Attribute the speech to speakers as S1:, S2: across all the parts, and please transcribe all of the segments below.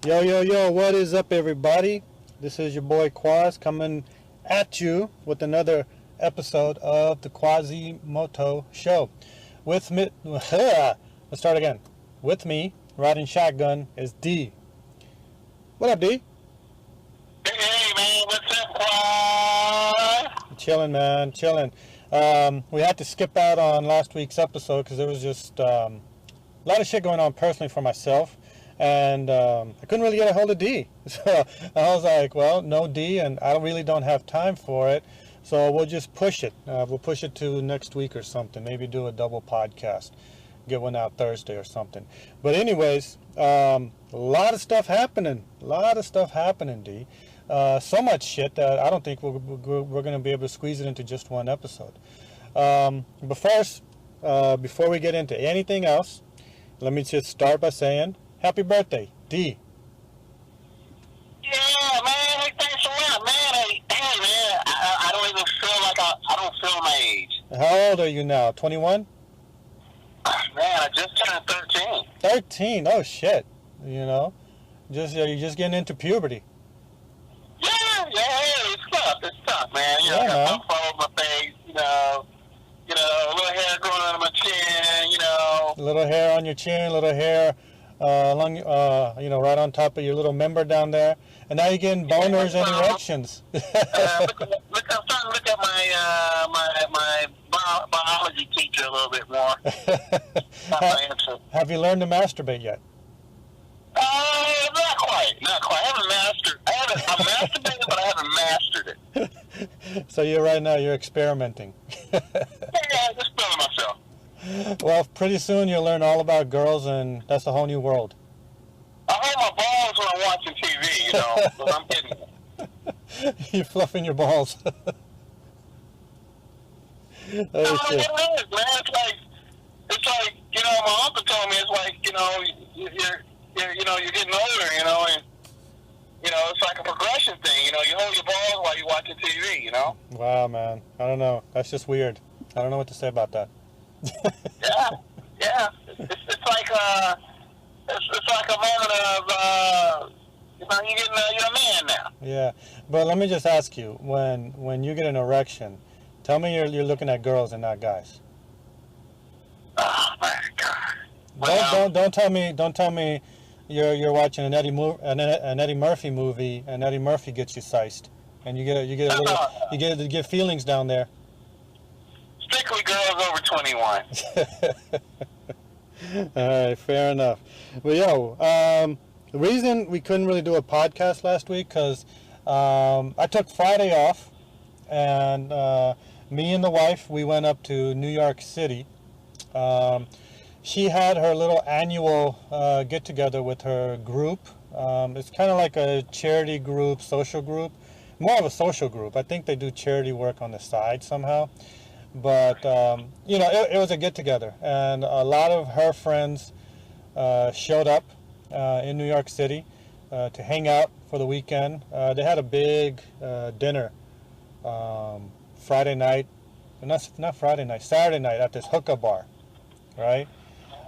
S1: Yo, yo, yo, what is up, everybody? This is your boy Quaz coming at you with another episode of the Quazemoto Show. With me, let's start again. With me, riding shotgun, is D. What up, D?
S2: Hey, man, what's up, Quaz?
S1: Chilling, man, chilling. We had to skip out on last week's episode because there was just a lot of shit going on personally for myself. And I couldn't really get a hold of D. So I was like, well, no D, and I really don't have time for it. So we'll just push it. We'll push it to next week or something. Maybe do a double podcast. Get one out Thursday or something. But anyways, a lot of stuff happening. D. So much shit that I don't think we're going to be able to squeeze it into just one episode. But first, before we get into anything else, let me just start by saying, happy birthday, D.
S2: Yeah, man, hey, thanks a lot, man. Hey, man, I don't even feel like I don't feel my age.
S1: How old are you now, 21?
S2: Man, I just turned 13.
S1: 13, oh shit, you know, you're just getting into puberty.
S2: Yeah, it's tough, man. You know,
S1: Yeah,
S2: I got
S1: man.
S2: some fall on my face, you know, a little hair growing under my chin, you know.
S1: Little hair on your chin, little hair along, right on top of your little member down there, and now you're getting boners and erections.
S2: I'm starting to look at my biology teacher a little bit more. Not my answer.
S1: Have you learned to masturbate yet?
S2: Not quite. I'm masturbating, but I haven't mastered it.
S1: So you're experimenting.
S2: Yeah, just feeling myself.
S1: Well, pretty soon you'll learn all about girls, and that's a whole new world.
S2: I hold my balls when I'm watching TV, so I'm kidding.
S1: You're fluffing your balls.
S2: I don't know
S1: Oh, shit.
S2: what it is, man. It's like, my uncle told me, it's like, you're getting older, and, it's like a progression thing, you hold your balls while you're watching TV,
S1: Wow, man. I don't know. That's just weird. I don't know what to say about that.
S2: Yeah. It's like a moment of, you're a man now.
S1: Yeah, but let me just ask you: when you get an erection, tell me you're looking at girls and not guys.
S2: Oh my God! Well,
S1: Don't tell me you're watching an Eddie Murphy movie and Eddie Murphy gets you sized and you get to get feelings down there.
S2: Strictly girls over 21.
S1: All right, fair enough. But the reason we couldn't really do a podcast last week because I took Friday off, and me and the wife, we went up to New York City. She had her little annual get together with her group. It's kind of like a charity group, social group, more of a social group. I think they do charity work on the side somehow. But, it was a get-together, and a lot of her friends showed up in New York City to hang out for the weekend. They had a big dinner Saturday night at this hookah bar, right?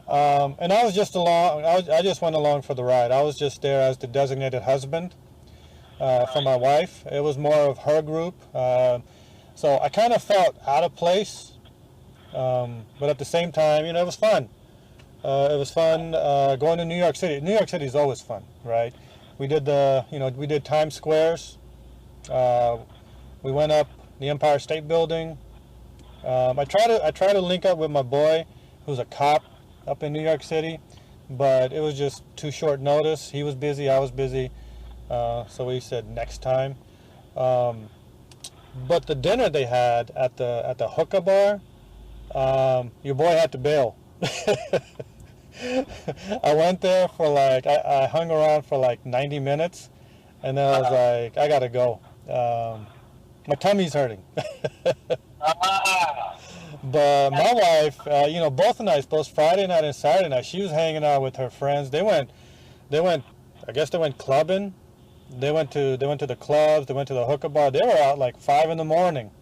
S1: And I was just along. I just went along for the ride. I was just there as the designated husband for my wife. It was more of her group. So I kind of felt out of place, but at the same time, it was fun. It was fun going to New York City. New York City is always fun, right? We did we did Times Squares. We went up the Empire State Building. I try to link up with my boy, who's a cop up in New York City, but it was just too short notice. He was busy, I was busy, so we said next time. But the dinner they had at the hookah bar, your boy had to bail. I went there for I hung around for 90 minutes, and then I was like, I gotta go. My tummy's hurting. But my wife, both nights, both Friday night and Saturday night, she was hanging out with her friends. They went, I guess they went clubbing. They went to the clubs. They went to the hookah bar. They were out 5 in the morning.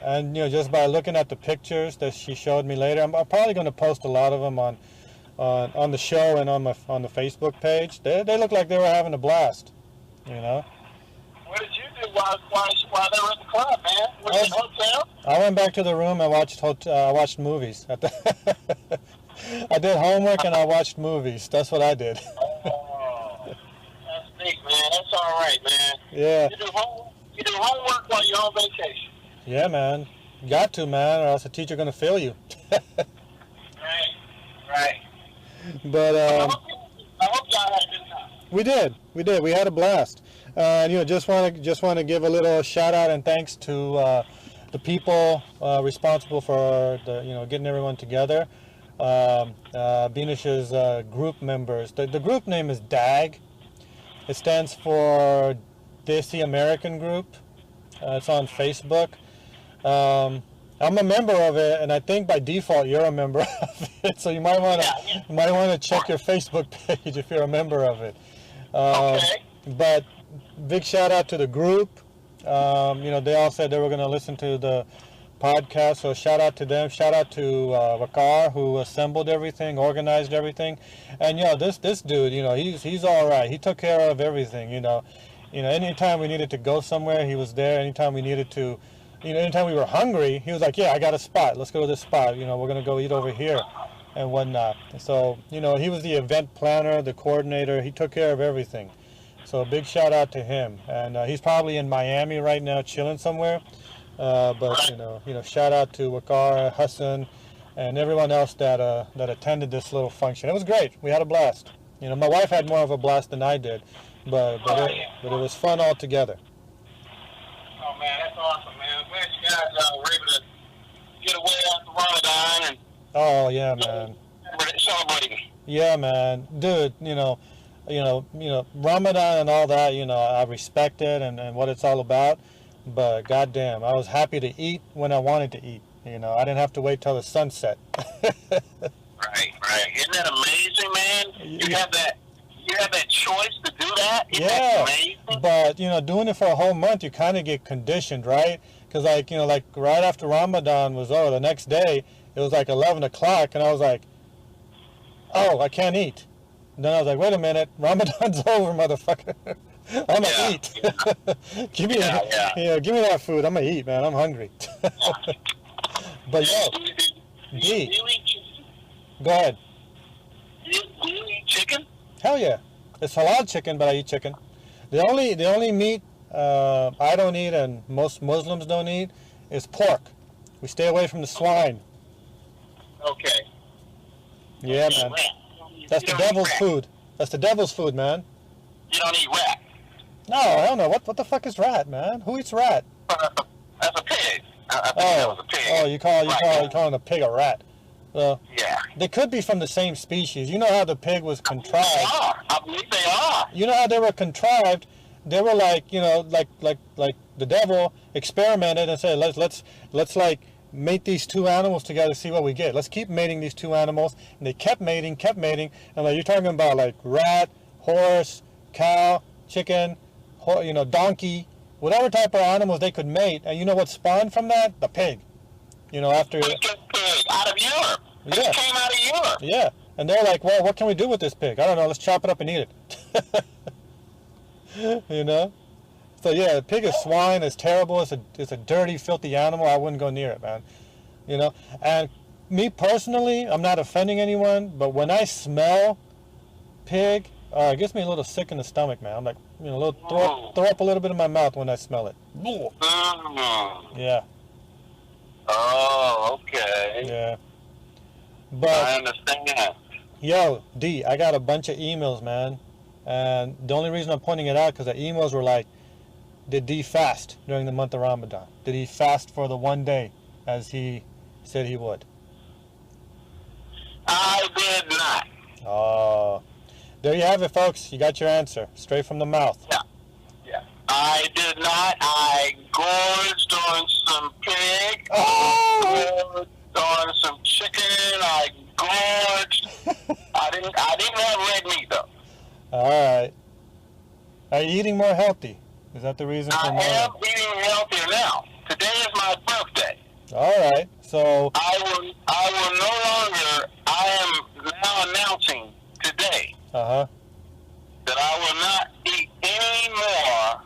S1: And just by looking at the pictures that she showed me later, I'm probably going to post a lot of them on on the show and on the Facebook page. They looked like they were having a blast. You know.
S2: What did you do while they were at the club, man? Was it in a hotel?
S1: I went back to the room and watched movies. I did homework and I watched movies. That's what I did.
S2: Oh, that's neat, man. That's all right, man.
S1: Yeah.
S2: You do homework while you're on vacation.
S1: Yeah, man. You got to, man, or else the teacher gonna fail you.
S2: Right.
S1: But
S2: I hope y'all had a good time.
S1: we did. We had a blast. Just want to give a little shout out and thanks to the people responsible for getting everyone together. Benish's group members. The group name is DAG. It stands for Desi American Group. It's on Facebook. I'm a member of it, and I think by default you're a member of it. So you might want to check your Facebook page if you're a member of it.
S2: Okay.
S1: But big shout out to the group. They all said they were going to listen to the podcast, so shout out to them. Shout out to Wakar, who assembled everything, organized everything. And this dude, he's all right. He took care of everything. Anytime we needed to go somewhere, he was there. Anytime we needed to, anytime we were hungry, he was like, yeah, I got a spot. Let's go to this spot. We're going to go eat over here and whatnot. So, he was the event planner, the coordinator. He took care of everything. So big shout out to him. And he's probably in Miami right now, chilling somewhere. But shout out to Wakar, Hassan, and everyone else that attended this little function. It was great. We had a blast. My wife had more of a blast than I did, but it was fun all together.
S2: Oh man, that's awesome, man. I'm glad you guys were able to get away after Ramadan and.
S1: Oh yeah, man.
S2: Celebrating.
S1: Yeah, man, dude. Ramadan and all that. I respect it and what it's all about. But goddamn, I was happy to eat when I wanted to eat. I didn't have to wait till the sunset.
S2: Right. Isn't that amazing, man? You have that choice to do that. Isn't that amazing?
S1: But doing it for a whole month, you kind of get conditioned, right? Because like right after Ramadan was over, the next day it was like 11 o'clock, and I was like, oh, I can't eat. And then I was like, wait a minute, Ramadan's over, motherfucker. I'm gonna eat. Give me that food. I'm gonna eat, man. I'm hungry. But
S2: do you eat chicken?
S1: Go ahead.
S2: Do you eat chicken?
S1: Hell yeah. It's halal chicken, but I eat chicken. The only meat I don't eat and most Muslims don't eat is pork. We stay away from the swine.
S2: Okay.
S1: Yeah, man. That's the devil's food. That's the devil's food, man.
S2: You don't eat rat?
S1: No, I don't know. What the fuck is rat, man? Who eats rat?
S2: That's a pig. I think that was a pig.
S1: Oh, you calling a pig a rat? Well,
S2: yeah.
S1: They could be from the same species. You know how the pig was contrived.
S2: I believe they are.
S1: You know how they were contrived? They were like the devil experimented and said, let's like mate these two animals together, see what we get. Let's keep mating these two animals, and they kept mating, and like you're talking about like rat, horse, cow, chicken, donkey, whatever type of animals they could mate, and you know what spawned from that? The pig. After
S2: pig out of Europe.
S1: Yeah.
S2: It came out of Europe.
S1: Yeah, and they're like, well, what can we do with this pig? I don't know. Let's chop it up and eat it. So yeah, a pig is swine. It's terrible. It's a dirty, filthy animal. I wouldn't go near it, man. And me personally, I'm not offending anyone, but when I smell pig, it gets me a little sick in the stomach, man. I'm like, throw up a little bit in my mouth when I smell it. Yeah.
S2: Oh, okay.
S1: Yeah. But
S2: I understand.
S1: Yo, D, I got a bunch of emails, man. And the only reason I'm pointing it out because the emails were like, did D fast during the month of Ramadan? Did he fast for the one day as he said he would?
S2: I did not.
S1: Oh. There you have it, folks. You got your answer. Straight from the mouth.
S2: Yeah. I did not. I gorged on some pig.
S1: Oh!
S2: I gorged on some chicken. I gorged. I didn't have red meat, though.
S1: All right. Are you eating more healthy? Is that the reason for more?
S2: I am eating healthier now. Today is my birthday.
S1: All right. So
S2: I will no longer. I am now now announcing today that I will not eat any more.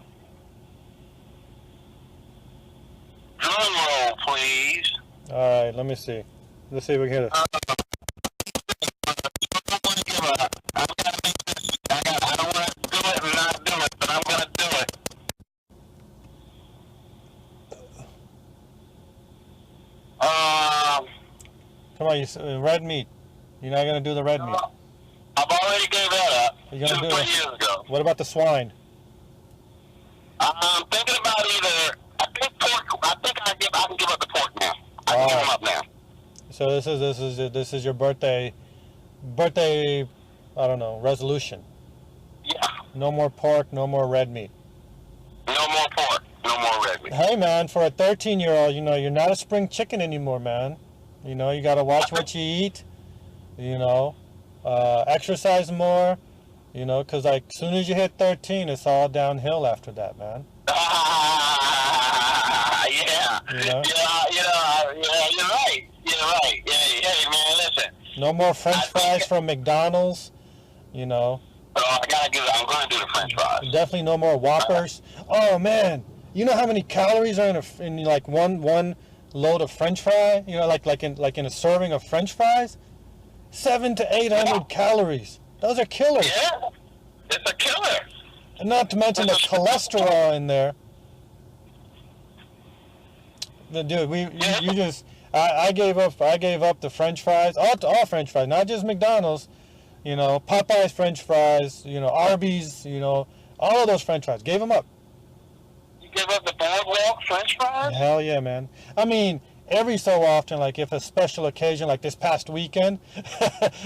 S2: Drum roll, please.
S1: All right, let me see. Let's see if we can hit it.
S2: I don't want to give up. I don't want to do it and not do it, but I'm going to do it.
S1: Come on, red meat. You're not gonna do the red meat.
S2: I've already gave that up.
S1: You're gonna
S2: 3 years ago.
S1: What about the swine?
S2: I'm thinking about either. I think pork. I think I can give up the pork now. I can give them up now.
S1: So this is your birthday. I don't know, resolution.
S2: Yeah.
S1: No more pork. No more red meat.
S2: No more pork. No more red meat.
S1: Hey man, for a 13-year-old, you're not a spring chicken anymore, man. You gotta watch what you eat. Exercise more. Because like as soon as you hit 13, it's all downhill after that, man.
S2: Yeah. Yeah, you're right. You're right. Yeah, man, listen.
S1: No more French fries from McDonald's.
S2: Oh, I'm going to do the French fries.
S1: Definitely no more Whoppers. Oh man, you know how many calories are in like one load of French fry? Like in a serving of French fries, 700 to 800 calories. Those are killers.
S2: Yeah, it's a killer.
S1: And not to mention the cholesterol in there. Dude, I gave up the French fries, all French fries, not just McDonald's. Popeye's French fries, Arby's, all of those French fries. Gave them up.
S2: You give up the boardwalk French fries?
S1: Hell yeah, man. I mean, every so often, like if a special occasion, like this past weekend,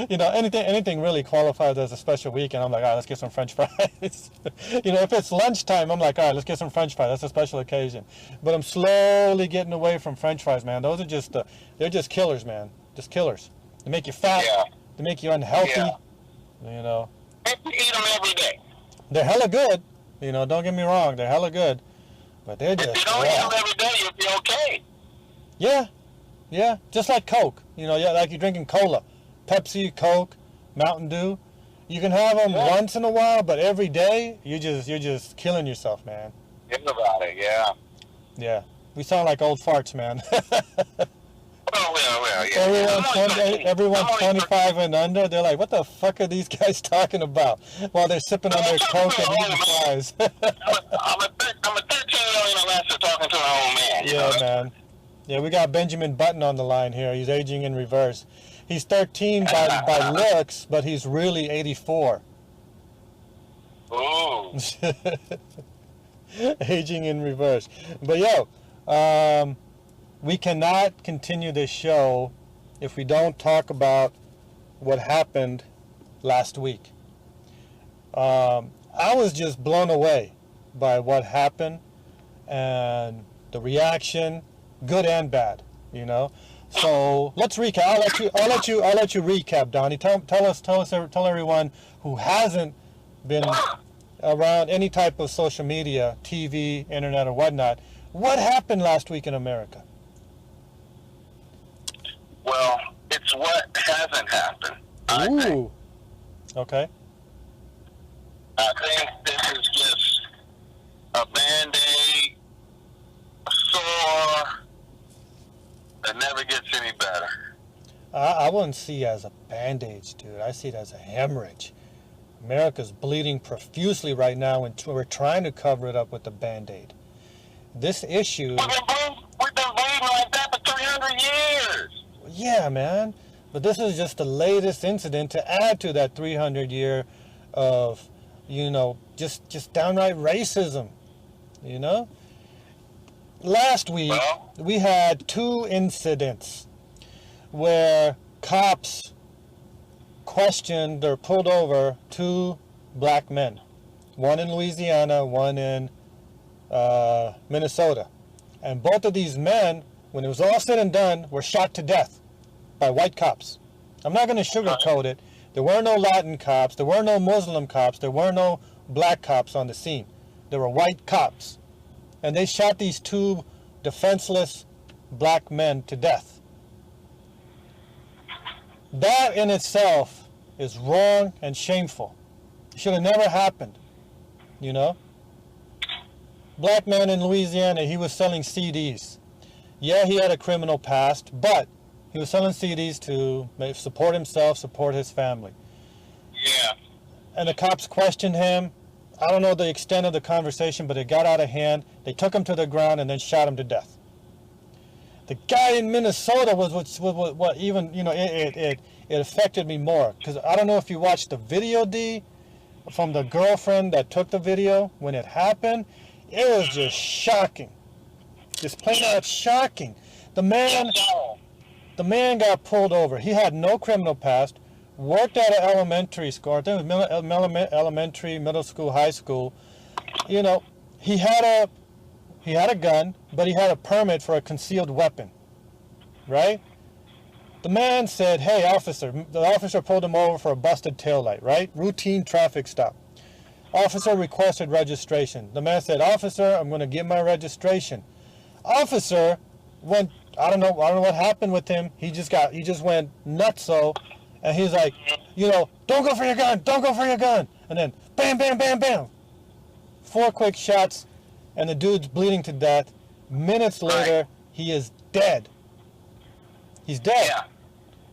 S1: anything really qualifies as a special weekend, I'm like, all right, let's get some French fries. If it's lunchtime, I'm like, all right, let's get some French fries. That's a special occasion. But I'm slowly getting away from French fries, man. Those are they're just killers, man. Just killers. They make you fat. Yeah. They make you unhealthy.
S2: Yeah.
S1: You
S2: eat them every day.
S1: They're hella good. Don't get me wrong. They're hella good. But they're just...
S2: If you don't eat them every day, you'll be okay.
S1: Yeah. Just like Coke. Like you're drinking cola. Pepsi, Coke, Mountain Dew. You can have them once in a while, but every day, you're just killing yourself, man.
S2: Think about it, yeah.
S1: Yeah. We sound like old farts, man.
S2: Well, yeah.
S1: Everyone's 25 and under. They're like, what the fuck are these guys talking about? While they're sipping on their Coke and eating fries.
S2: I'm a 13-year-old unless talking to an old man.
S1: Yeah, man. Yeah, we got Benjamin Button on the line here. He's aging in reverse. He's 13 by looks, but he's really 84.
S2: Ooh.
S1: Aging in reverse. But we cannot continue this show if we don't talk about what happened last week. I was just blown away by what happened and the reaction, good and bad, So let's recap. I'll let you recap, Donnie. Tell everyone who hasn't been around any type of social media, TV, internet, or whatnot, what happened last week in America?
S2: Well, it's what hasn't happened. I think.
S1: Okay.
S2: I think this is just a Band-Aid, a sore that never gets any better.
S1: I wouldn't see it as a Band-Aid, dude. I see it as a hemorrhage. America's bleeding profusely right now, and we're trying to cover it up with the Band-Aid. This issue...
S2: We've been bleeding like that for 300 years.
S1: Yeah, man. But this is just the latest incident to add to that 300-year of, just downright racism, Last week, we had 2 incidents where cops questioned or pulled over 2 black men. One in Louisiana, one in Minnesota. And both of these men, when it was all said and done, were shot to death by white cops. I'm not going to sugarcoat it. There were no Latin cops. There were no Muslim cops. There were no black cops on the scene. There were white cops. And they shot these 2 defenseless black men to death. That in itself is wrong and shameful. It should have never happened, you know? Black man in Louisiana, he was selling CDs. Yeah, he had a criminal past, but he was selling CDs to support himself, support his family.
S2: Yeah.
S1: And the cops questioned him. I don't know the extent of the conversation, but it got out of hand. They took him to the ground and then shot him to death. The guy in Minnesota was what even, you know, it affected me more. Because I don't know if you watched the video, D, from the girlfriend that took the video when it happened. It was just shocking. Just plain out shocking. The man got pulled over. He had no criminal past. Worked at an elementary school. I think it was elementary, middle school, high school. You know, he had a gun, but he had a permit for a concealed weapon. Right? The man said, "Hey, officer." The officer pulled him over for a busted taillight. Right? Routine traffic stop. Officer requested registration. The man said, "Officer, I'm going to get my registration." Officer went. I don't know what happened with him. He just went nutso. And he's like, you know, "Don't go for your gun, don't go for your gun." And then, bam, bam, bam, bam. 4 quick shots, and the dude's bleeding to death. Minutes later, he is dead. He's dead.
S2: Yeah.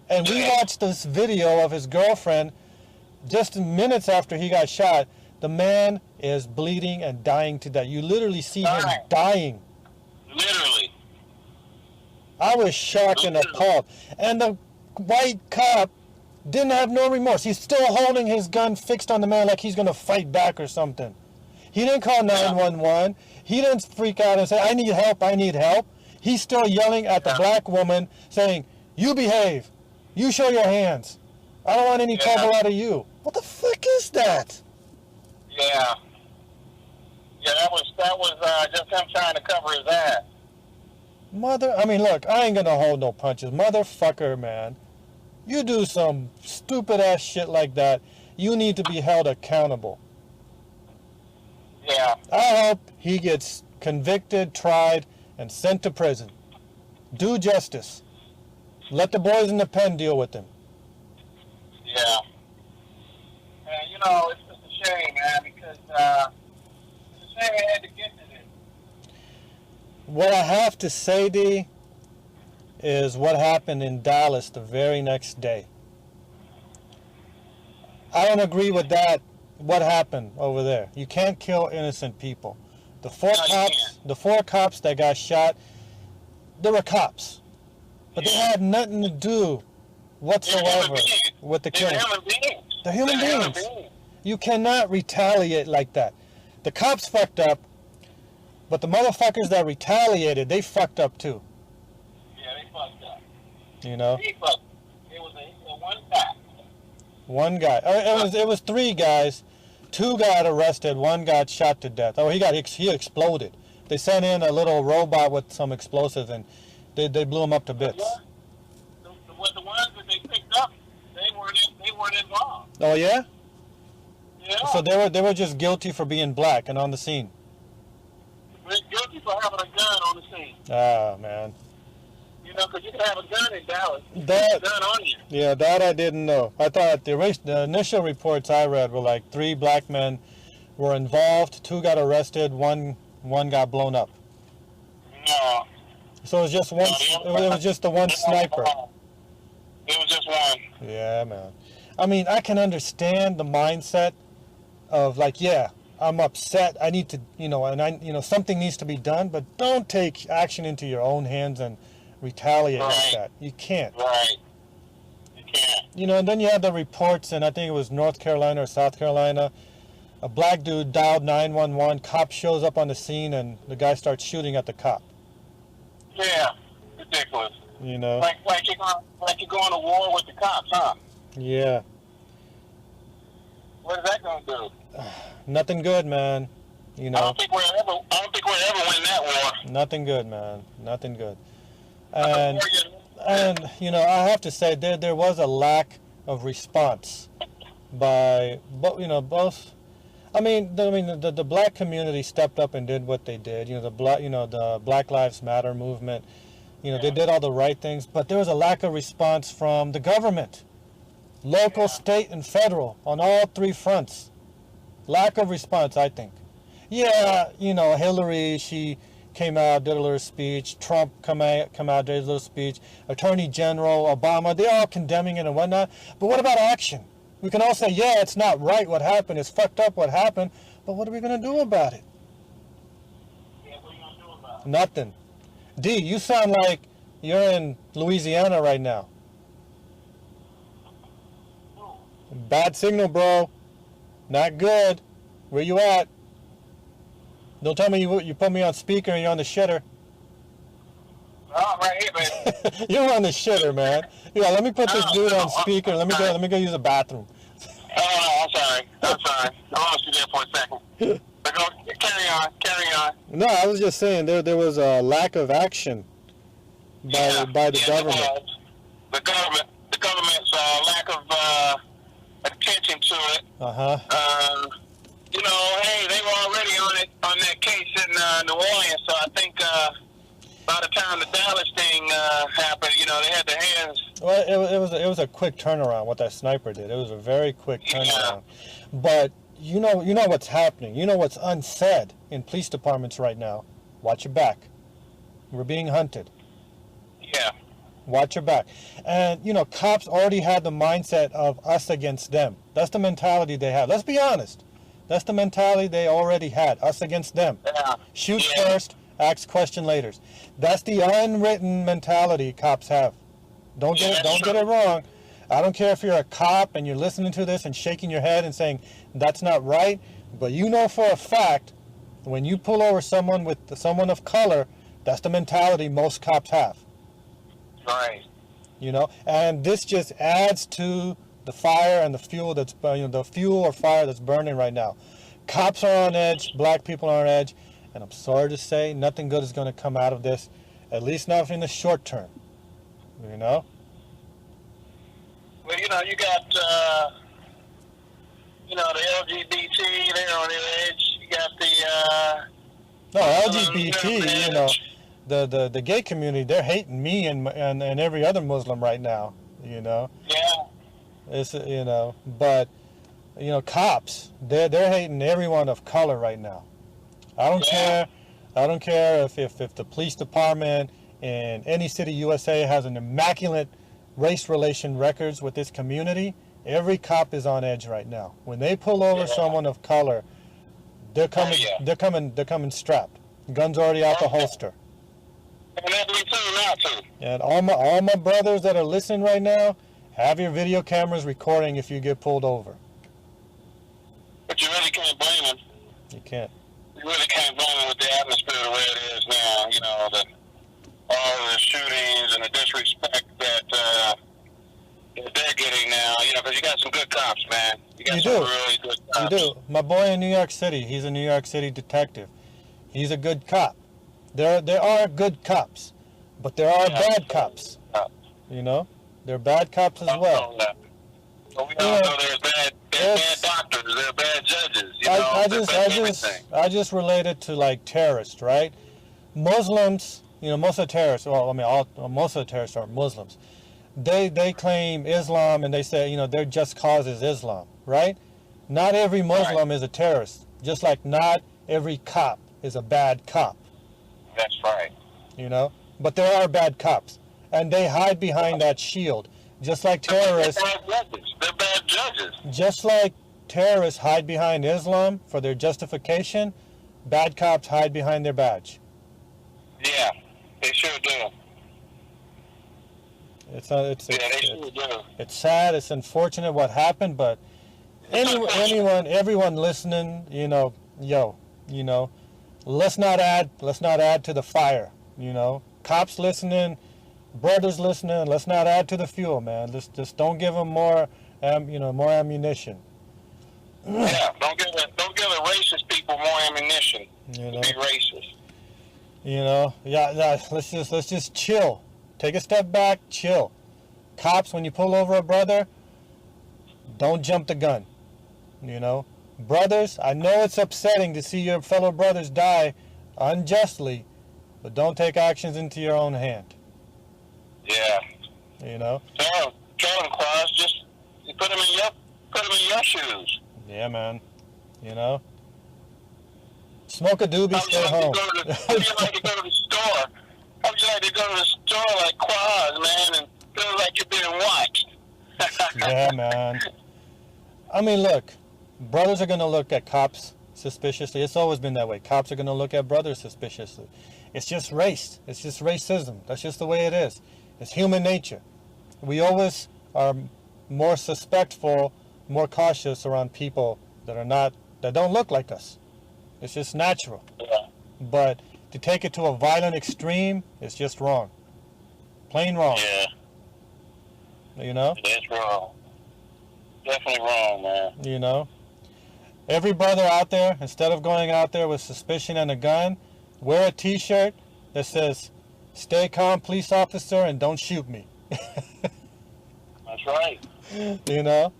S1: And we watched this video of his girlfriend just minutes after he got shot. The man is bleeding and dying to death. You literally see him dying.
S2: Literally.
S1: I was shocked and appalled. And the white cop didn't have no remorse. He's still holding his gun fixed on the man like he's going to fight back or something. He didn't call 911. He didn't freak out and say, "I need help, I need help." He's still yelling at the black woman saying, "You behave. You show your hands. I don't want any trouble out of you." What the fuck is that?
S2: Yeah. Yeah, that was just him trying to cover his ass.
S1: Look, I ain't going to hold no punches. Motherfucker, man. You do some stupid ass shit like that, you need to be held accountable.
S2: Yeah.
S1: I hope he gets convicted, tried, and sent to prison. Do justice. Let the boys in the pen deal with him.
S2: Yeah. And you know, it's just a shame, man, because it's a shame he had to get to this.
S1: What I have to say, D, is what happened in Dallas the very next day. I don't agree with that. What happened over there? You can't kill innocent people. The four cops that got shot, they were cops, but they had nothing to do whatsoever with the killing. They're human beings. You cannot retaliate like that. The cops fucked up, but the motherfuckers that retaliated, they fucked up too.
S2: Fucked up.
S1: You know?
S2: It was a one guy.
S1: One guy. It was 3 guys. 2 got arrested. 1 got shot to death. Oh, he exploded. They sent in a little robot with some explosives and they blew him up to bits.
S2: The ones that they picked up, they weren't involved.
S1: Oh yeah?
S2: Yeah.
S1: So they were just guilty for being black and on the scene.
S2: They're guilty for having a gun on the scene.
S1: Ah, man.
S2: You know, because you can have a gun in Dallas.
S1: That,
S2: gun on you.
S1: Yeah, that I didn't know. I thought the initial reports I read were like 3 black men were involved, 2 got arrested, one got blown up.
S2: No.
S1: So it was just one. It was just the one sniper.
S2: It was just one.
S1: Yeah, man. I mean, I can understand the mindset of like, yeah, I'm upset. I need to, something needs to be done, but don't take action into your own hands and retaliate like that. You can't.
S2: Right. You can't.
S1: And then you have the reports, and I think it was North Carolina or South Carolina. A black dude dialed 911. Cop shows up on the scene, and the guy starts shooting at the cop.
S2: Yeah, ridiculous.
S1: Like
S2: you're going to war with the cops, huh?
S1: Yeah.
S2: What is that going to do?
S1: Nothing good, man.
S2: I don't think we'll ever win that war.
S1: Nothing good, man. Nothing good. And I have to say there was a lack of response by both. The black community stepped up and did what they did. The Black Lives Matter movement. They did all the right things, but there was a lack of response from the government. Local, state, and federal on all three fronts. Lack of response, I think. Yeah, Hillary, she came out, did a little speech. Trump come out, did a little speech. Attorney General, Obama, they're all condemning it and whatnot. But what about action? We can all say, yeah, it's not right what happened. It's fucked up what happened. But what are we going to do about it?
S2: Yeah, what are you going to do about it?
S1: Nothing. D, you sound like you're in Louisiana right now. Bad signal, bro. Not good. Where you at? Don't tell me you put me on speaker and you're on the shitter.
S2: Oh, I'm right here, baby.
S1: You're on the shitter, man. Yeah, let me put this dude on speaker. Let me go use the bathroom.
S2: Oh, I'm sorry. I lost you there for a second. But go, carry on.
S1: No, I was just saying there was a lack of action by the government.
S2: The government's lack of attention to it. Hey, they were already on that case in New Orleans, so I think by the time the Dallas thing happened, they had their hands.
S1: Well, it was a quick turnaround. What that sniper did, it was a very quick turnaround. But you know what's happening. You know what's unsaid in police departments right now. Watch your back. We're being hunted.
S2: Yeah.
S1: Watch your back. And, cops already had the mindset of us against them. That's the mentality they have. Let's be honest. That's the mentality they already had. Us against them.
S2: Yeah.
S1: Shoot first, ask question later. That's the unwritten mentality cops have. Don't get it wrong. I don't care if you're a cop and you're listening to this and shaking your head and saying that's not right, but you know for a fact when you pull over someone of color, that's the mentality most cops have.
S2: Right.
S1: And this just adds to the fire and the fuel the fuel or fire that's burning right now. Cops are on edge, black people are on edge, and I'm sorry to say nothing good is going to come out of this, at least not in the short term.
S2: Well, you got the LGBT, they're on their edge. You got the
S1: LGBT, the gay community, they're hating me and every other Muslim right now,
S2: Yeah.
S1: It's but cops, they're hating everyone of color right now. I don't care if the police department in any city USA has an immaculate race relation records with this community. Every cop is on edge right now. When they pull over someone of color, they're coming strapped. Guns already out the holster.
S2: And they'll be too now too.
S1: And all my brothers that are listening right now, have your video cameras recording if you get pulled over.
S2: But you really can't blame them.
S1: You can't.
S2: You really can't blame them with the atmosphere the way it is now. All the shootings and the disrespect that they're getting now. Because you got some good cops, man. You got some really good cops.
S1: You do. My boy in New York City, he's a New York City detective. He's a good cop. There are good cops, but there are bad cops. They're bad cops as well.
S2: But we all know there's bad doctors, there are bad judges.
S1: I just relate it to like terrorists, right? Muslims, most of the terrorists. Well, most of the terrorists are Muslims. They claim Islam and they say their just cause is Islam, right? Not every Muslim is a terrorist, just like not every cop is a bad cop.
S2: That's right.
S1: But there are bad cops, and they hide behind that shield, just like terrorists.
S2: They're bad judges.
S1: Just like terrorists hide behind Islam for their justification, bad cops hide behind their badge.
S2: Yeah, they sure do.
S1: It's sad. It's unfortunate what happened, but everyone listening, let's not add to the fire. Cops listening, brothers listening, let's not add to the fuel, man. Let's just don't give them more ammunition.
S2: Yeah, don't give the racist people more ammunition to be racist.
S1: Let's just chill. Take a step back, chill. Cops, when you pull over a brother, don't jump the gun. Brothers, I know it's upsetting to see your fellow brothers die unjustly, but don't take actions into your own hand.
S2: Yeah.
S1: Tell
S2: them, Quaz, just You put them in your shoes.
S1: Yeah, man. You know? Smoke a doobie, stay home.
S2: How would you like to go to the store? How would you like to go to the store like Quaz, man, and feel like you're being watched?
S1: Yeah, man. I mean, look, brothers are going to look at cops suspiciously. It's always been that way. Cops are going to look at brothers suspiciously. It's just race. It's just racism. That's just the way it is. It's human nature. We always are more suspectful, more cautious around people that don't look like us. It's just natural.
S2: Yeah.
S1: But to take it to a violent extreme, it's just wrong. Plain wrong.
S2: Yeah.
S1: You know?
S2: That's wrong. Definitely wrong, man.
S1: You know? Every brother out there, instead of going out there with suspicion and a gun, wear a t-shirt that says, "Stay calm, police officer, and don't shoot me."
S2: That's right.
S1: You know?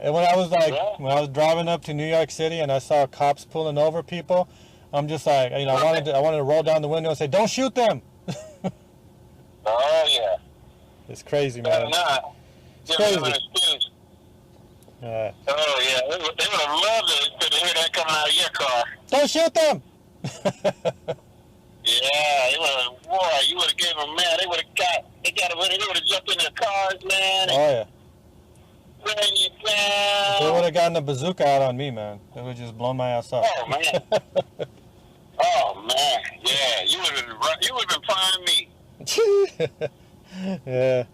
S1: And when I was driving up to New York City and I saw cops pulling over people, I'm just like, I wanted to roll down the window and say, "Don't shoot them."
S2: Oh, yeah.
S1: It's crazy,
S2: Better
S1: man.
S2: not.
S1: It's
S2: Give them
S1: crazy.
S2: an excuse.
S1: Yeah.
S2: Oh, yeah. They would have loved to hear that coming out of your car.
S1: Don't shoot them.
S2: Yeah, you would have gave them, man. They would have jumped in their cars, man.
S1: Oh yeah.
S2: Ran you
S1: They
S2: down.
S1: would have gotten a bazooka out on me, man. They would have just blown my ass up.
S2: Oh, man. Oh, man. Yeah, you would have been prime meat.
S1: Yeah.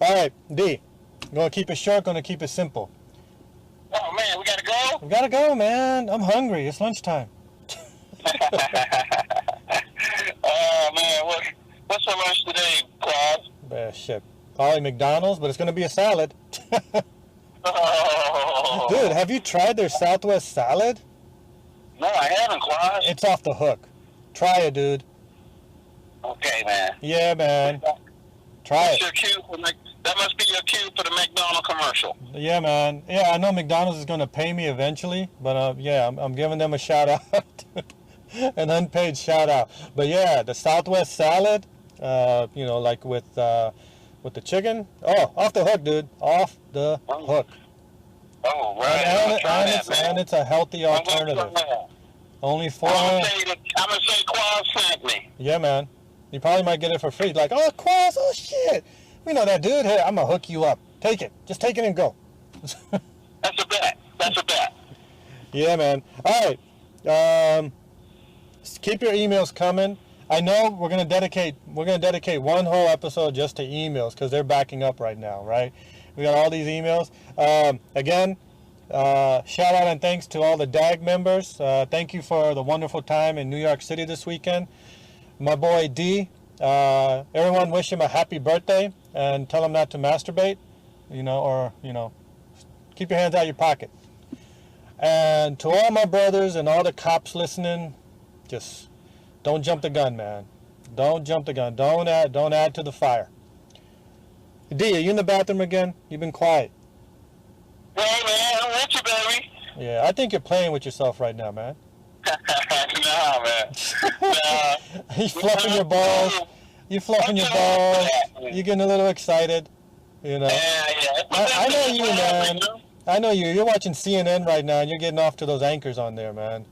S1: All right, D. Gonna keep it short. Gonna keep it simple.
S2: Oh, man, we got to go?
S1: We gotta go, man. I'm hungry. It's lunchtime.
S2: Oh, man. What's for lunch today, Quaz?
S1: Shit. Probably McDonald's, but it's gonna be a salad.
S2: Oh.
S1: Dude, have you tried their Southwest salad?
S2: No, I haven't, Quaz.
S1: It's off the hook. Try it, dude.
S2: Okay, man.
S1: Yeah, man. Try
S2: That's
S1: it.
S2: your cue that must be your cue for the McDonald's commercial.
S1: Yeah, man. Yeah, I know McDonald's is gonna pay me eventually, but yeah, I'm giving them a shout out, an unpaid shout out. But yeah, the Southwest salad, like with the chicken. Oh, off the hook, dude. Off the hook.
S2: Oh, right.
S1: And it's a healthy alternative. Only
S2: I'm going to say Quaz sent me.
S1: Yeah, man. You probably might get it for free. Like, oh, Quaz, oh shit. We know that dude. Here, I'm gonna hook you up. Take it. Just take it and go.
S2: That's a bet.
S1: Yeah, man. All right. Keep your emails coming. I know we're gonna dedicate one whole episode just to emails because they're backing up right now, right? We got all these emails. Again, shout out and thanks to all the DAG members. Thank you for the wonderful time in New York City this weekend. My boy D. Everyone wish him a happy birthday and tell him not to masturbate, or keep your hands out of your pocket. And to all my brothers and all the cops listening, just don't jump the gun, man. Don't jump the gun. Don't add to the fire. D, are you in the bathroom again? You've been quiet.
S2: Hey, man, I'm with you, baby.
S1: Yeah, I think you're playing with yourself right now, man.
S2: Nah, man. Nah.
S1: You fluffing your balls. You fluffing your balls. You're getting a little excited.
S2: Yeah.
S1: I know you, man. I know you. You're watching CNN right now, and you're getting off to those anchors on there, man.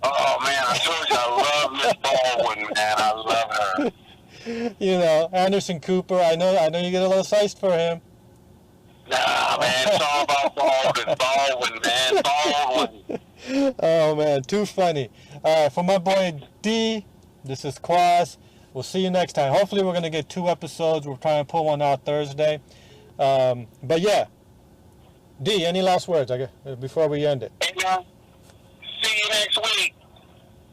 S2: Oh, man, I told you I love Miss Baldwin, man. I love her.
S1: Anderson Cooper. I know you get a little sized for him.
S2: Nah, man, it's all about Baldwin, man. Baldwin.
S1: Oh, man, too funny. All right, for my boy D, this is Quaz. We'll see you next time. Hopefully we're going to get 2 episodes. We're trying to pull one out Thursday. But yeah, D, any last words before we end it?
S2: Hey, man, see you next week.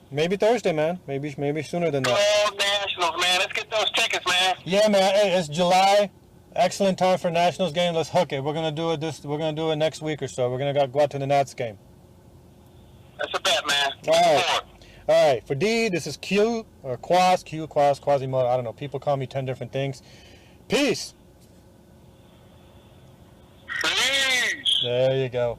S1: Maybe Thursday, man. Maybe sooner than that.
S2: Oh, Nationals, man. Let's get those tickets, man.
S1: Yeah, man. Hey, it's July. Excellent time for Nationals game. Let's hook it. We're gonna do it next week or so. We're gonna go out to the Nats game.
S2: That's a bet, man.
S1: All right. For D, this is Q or Quaz, Quazemoto. I don't know. People call me 10 different things. Peace.
S2: Peace.
S1: There you go.